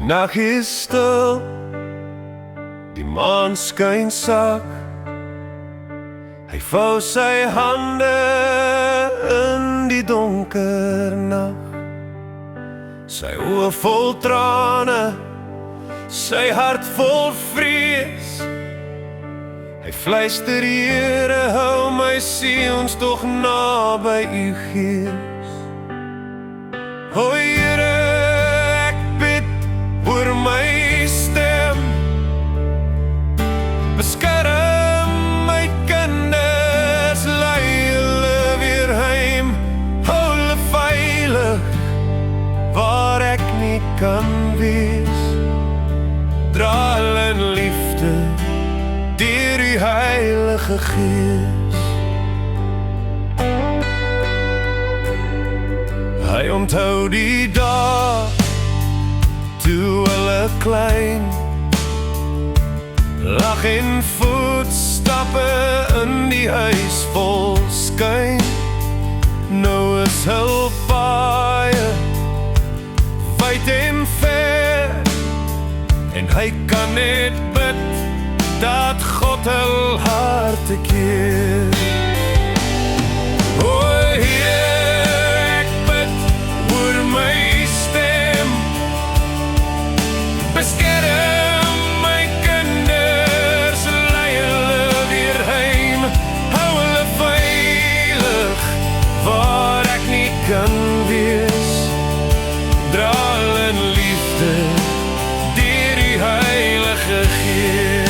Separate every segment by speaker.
Speaker 1: nag is stil, die maan skyn sak. Hy vou sy hande in die donker nag. Sy oë vol trane, sy hart vol vrees. Hy fluister, Here, hou my seuns tog naby u gees. O Here, ek bid oor my stem. Beskerm my kinders, lei hulle weer heim. Hou hulle veilig waar ek nie kan wees. Dra hulle in liefde deur u Heilige Gees. Hy onthou die dag toe hulle klein, lag en voetstappe in die huis vol skyn. Nou is hulp baie wyd en ver, en hy kan net bid dat God hul harte keer. O Heer, ek bid oor my stem. Beskerm my kinders, lei hulle weer heim. Hou hulle veilig waar ek nie kan wees. Dra hulle in liefde deur die Heilige Gees.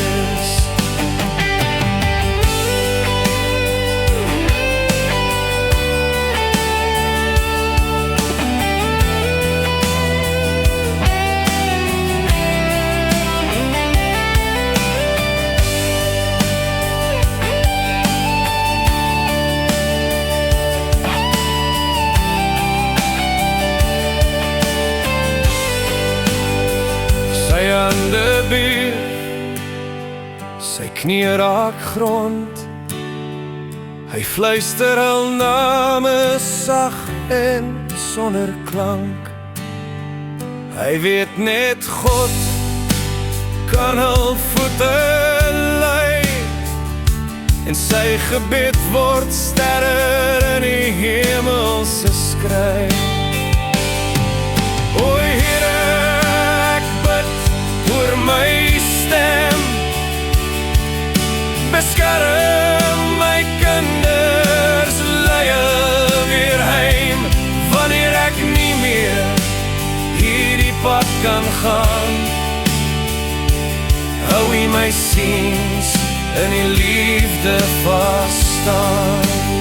Speaker 1: Sy hande beef, sy knie raak grond. Hy fluister hul name sag en sonder klank. Hy weet net God kan hul voete lei, en sy gebed word sterre in die hemelse skry. O Here, ek bid oor my stem. Beskerm my kinders, lei hulle weer heim. Wanneer ek nie meer hierdie pad kan gaan, hou u my seuns in die liefde vas staan.